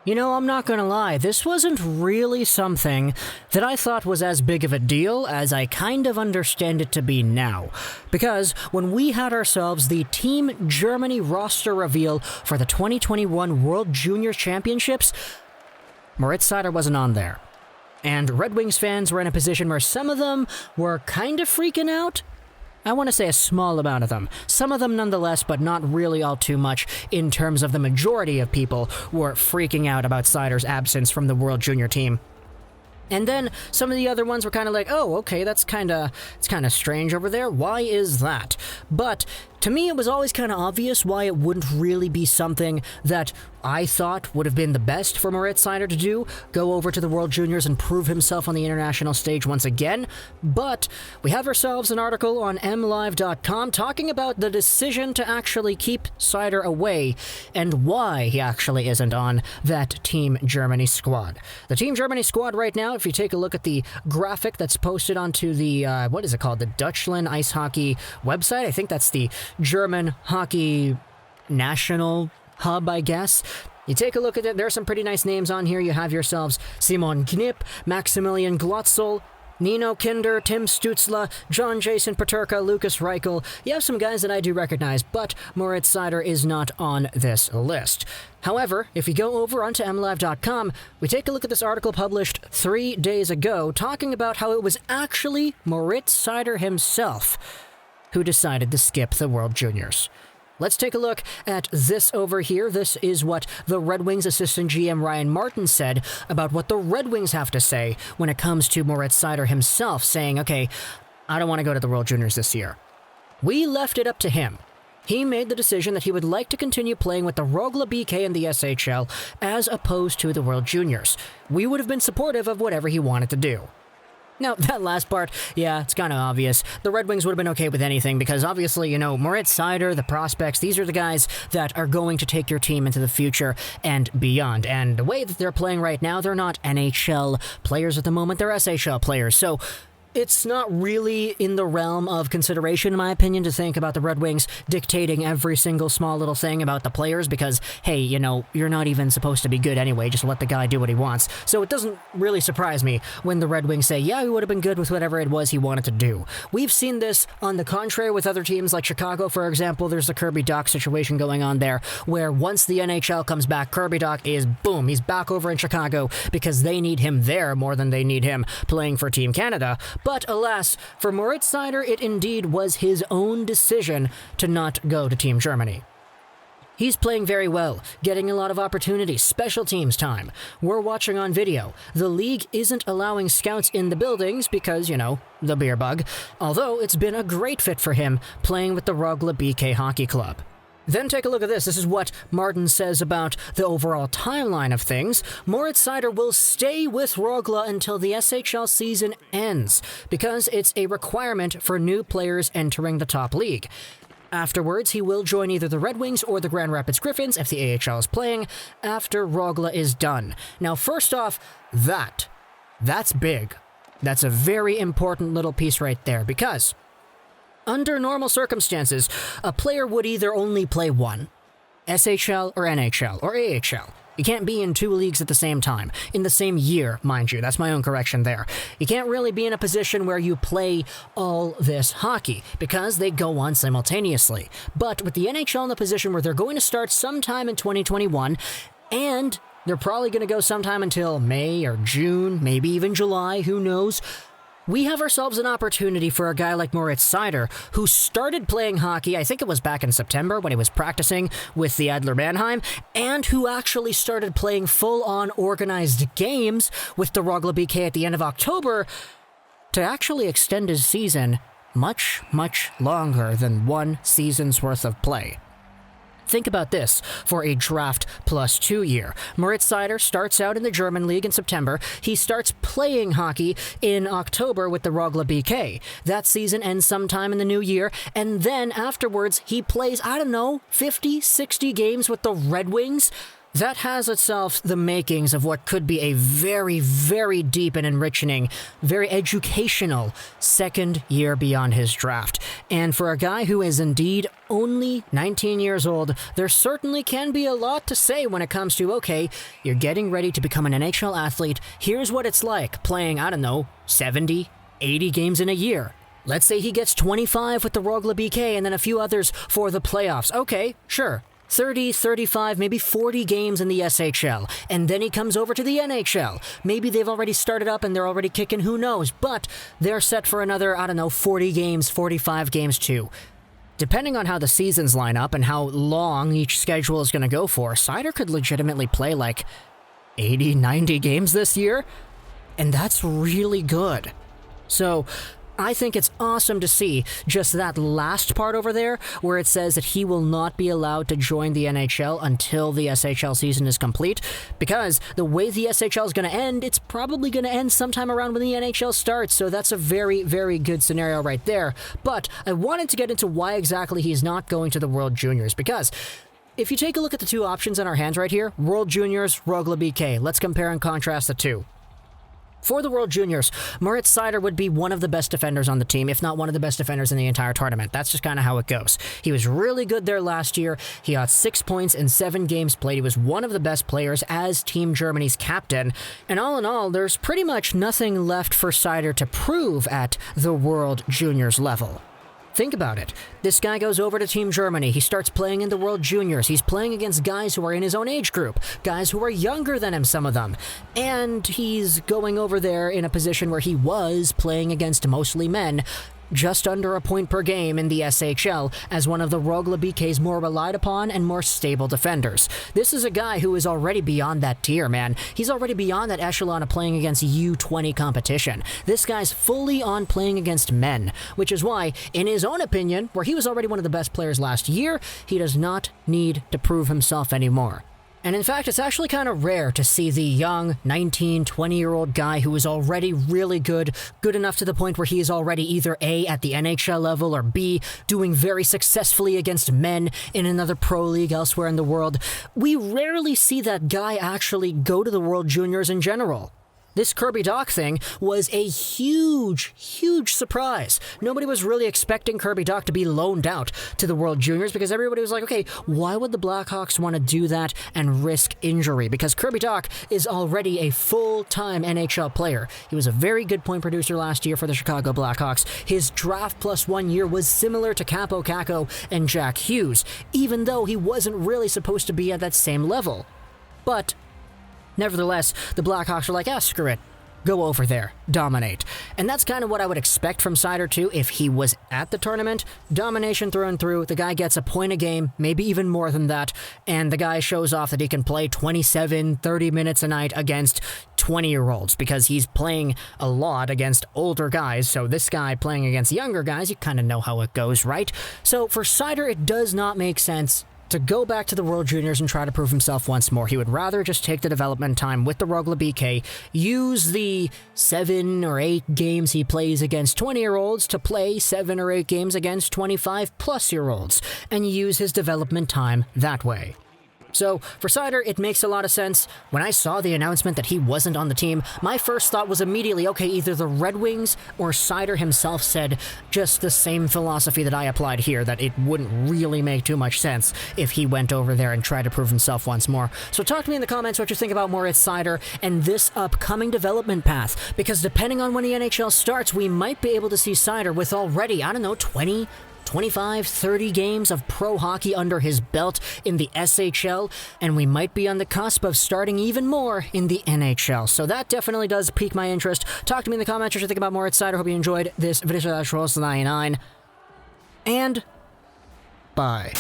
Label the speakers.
Speaker 1: I'm not gonna lie, this wasn't really something that I thought was as big of a deal as I kind of understand it to be now. Because when we had ourselves the Team Germany roster reveal for the 2021 World Junior Championships, Moritz Seider wasn't on there. And Red Wings fans were in a position where some of them were kind of freaking out. I want to say a small amount of them. Some of them nonetheless, but not really all too much in terms of the majority of people were freaking out about Seider's absence from the World Junior team. And then some of the other ones were kind of like, oh, okay, it's kind of strange over there. Why is that? But to me, it was always kind of obvious why it wouldn't really be something that I thought would have been the best for Moritz Seider to do, go over to the World Juniors and prove himself on the international stage once again. But we have ourselves an article on mlive.com talking about the decision to actually keep Seider away and why he actually isn't on that Team Germany squad. The Team Germany squad right now, if you take a look at the graphic that's posted onto the, the Deutschland Ice Hockey website, I think that's the German Hockey National Hub, I guess. You take a look at it, there are some pretty nice names on here. You have yourselves Simon Knipp, Maximilian Glotzel, Nino Kinder, Tim Stutzla, John Jason Paterka, Lucas Reichel. You have some guys that I do recognize, but Moritz Seider is not on this list. However, if you go over onto mlive.com, we take a look at this article published 3 days ago talking about how it was actually Moritz Seider himself who decided to skip the World Juniors. Let's take a look at this over here. This is what the Red Wings assistant GM Ryan Martin said about what the Red Wings have to say when it comes to Moritz Seider himself, saying, okay, I don't want to go to the World Juniors this year. We left it up to him. He made the decision that he would like to continue playing with the Rogle BK in the SHL as opposed to the World Juniors. We would have been supportive of whatever he wanted to do. Now, that last part, yeah, it's kind of obvious. The Red Wings would have been okay with anything because obviously, Moritz Seider, the prospects, these are the guys that are going to take your team into the future and beyond. And the way that they're playing right now, they're not NHL players at the moment, they're SHL players. So it's not really in the realm of consideration, in my opinion, to think about the Red Wings dictating every single small little thing about the players because, hey, you're not even supposed to be good anyway. Just let the guy do what he wants. So it doesn't really surprise me when the Red Wings say, yeah, he would have been good with whatever it was he wanted to do. We've seen this on the contrary with other teams like Chicago, for example. There's the Kirby Dach situation going on there where once the NHL comes back, Kirby Dach is, boom, he's back over in Chicago because they need him there more than they need him playing for Team Canada. But alas, for Moritz Seider, it indeed was his own decision to not go to Team Germany. He's playing very well, getting a lot of opportunities, special teams time. We're watching on video. The league isn't allowing scouts in the buildings because, the beer bug, although it's been a great fit for him playing with the Rogle BK Hockey Club. Then take a look at this. This is what Martin says about the overall timeline of things. Moritz Seider will stay with Rogle until the SHL season ends because it's a requirement for new players entering the top league. Afterwards, he will join either the Red Wings or the Grand Rapids Griffins if the AHL is playing after Rogle is done. Now, first off, that's big. That's a very important little piece right there because under normal circumstances, a player would either only play one, SHL or NHL or AHL. You can't be in two leagues at the same time, in the same year, mind you. That's my own correction there. You can't really be in a position where you play all this hockey, because they go on simultaneously. But with the NHL in the position where they're going to start sometime in 2021, and they're probably going to go sometime until May or June, maybe even July, who knows? We have ourselves an opportunity for a guy like Moritz Seider, who started playing hockey, I think it was back in September when he was practicing with the Adler Mannheim, and who actually started playing full-on organized games with the Rogle BK at the end of October, to actually extend his season much, much longer than one season's worth of play. Think about this for a draft plus 2 year. Moritz Seider starts out in the German league in September. He starts playing hockey in October with the Rogle BK. That season ends sometime in the new year, and then afterwards he plays, 50, 60 games with the Red Wings. that has itself the makings of what could be a very, very deep and enriching, very educational second year beyond his draft. And for a guy who is indeed only 19 years old, there certainly can be a lot to say when it comes to, okay, you're getting ready to become an NHL athlete. Here's what it's like playing, 70, 80 games in a year. Let's say he gets 25 with the Rogle BK and then a few others for the playoffs. Okay, sure. 30, 35, maybe 40 games in the SHL, and then he comes over to the NHL. Maybe they've already started up and they're already kicking, who knows, but they're set for another, 40 games, 45 games too. Depending on how the seasons line up and how long each schedule is going to go for, Seider could legitimately play like 80, 90 games this year, and that's really good. So I think it's awesome to see just that last part over there where it says that he will not be allowed to join the NHL until the SHL season is complete, because the way the SHL is going to end, it's probably going to end sometime around when the NHL starts, so that's a very, very good scenario right there. But I wanted to get into why exactly he's not going to the World Juniors, because if you take a look at the two options in our hands right here, World Juniors, Rogle BK, let's compare and contrast the two. For the World Juniors, Moritz Seider would be one of the best defenders on the team, if not one of the best defenders in the entire tournament. That's just kind of how it goes. He was really good there last year. He got 6 points in 7 games played. He was one of the best players as Team Germany's captain. And all in all, there's pretty much nothing left for Seider to prove at the World Juniors level. Think about it. This guy goes over to Team Germany. He starts playing in the World Juniors. He's playing against guys who are in his own age group, guys who are younger than him, some of them. And he's going over there in a position where he was playing against mostly men, just under a point per game in the SHL, as one of the Rogle BK's more relied upon and more stable defenders. This is a guy who is already beyond that tier, man. He's already beyond that echelon of playing against U20 competition. This guy's fully on playing against men, which is why, in his own opinion, where he was already one of the best players last year, he does not need to prove himself anymore. And in fact, it's actually kind of rare to see the young 19, 20-year-old guy who is already really good enough to the point where he is already either A, at the NHL level, or B, doing very successfully against men in another pro league elsewhere in the world. We rarely see that guy actually go to the World Juniors in general. This Kirby Dach thing was a huge, huge surprise. Nobody was really expecting Kirby Dach to be loaned out to the World Juniors because everybody was like, okay, why would the Blackhawks want to do that and risk injury? Because Kirby Dach is already a full-time NHL player. He was a very good point producer last year for the Chicago Blackhawks. His draft plus 1 year was similar to Kaapo, Kakko, and Jack Hughes, even though he wasn't really supposed to be at that same level. But nevertheless, the Blackhawks are like, screw it. Go over there. Dominate. And that's kind of what I would expect from Seider, too, if he was at the tournament. Domination through and through. The guy gets a point a game, maybe even more than that, and the guy shows off that he can play 27, 30 minutes a night against 20-year-olds, because he's playing a lot against older guys, so this guy playing against younger guys, you kind of know how it goes, right? So for Seider, it does not make sense to go back to the World Juniors and try to prove himself once more. He would rather just take the development time with the Rogle BK, use the 7 or 8 games he plays against 20-year-olds to play 7 or 8 games against 25-plus-year-olds, and use his development time that way. So, for Seider, it makes a lot of sense. When I saw the announcement that he wasn't on the team, my first thought was immediately, okay, either the Red Wings or Seider himself said just the same philosophy that I applied here, that it wouldn't really make too much sense if he went over there and tried to prove himself once more. So talk to me in the comments what you think about Moritz Seider and this upcoming development path, because depending on when the NHL starts, we might be able to see Seider with already, 20, 25, 30 games of pro hockey under his belt in the SHL, and we might be on the cusp of starting even more in the NHL. So that definitely does pique my interest. Talk to me in the comments what you think about Moritz Seider. Hope you enjoyed this video. And bye.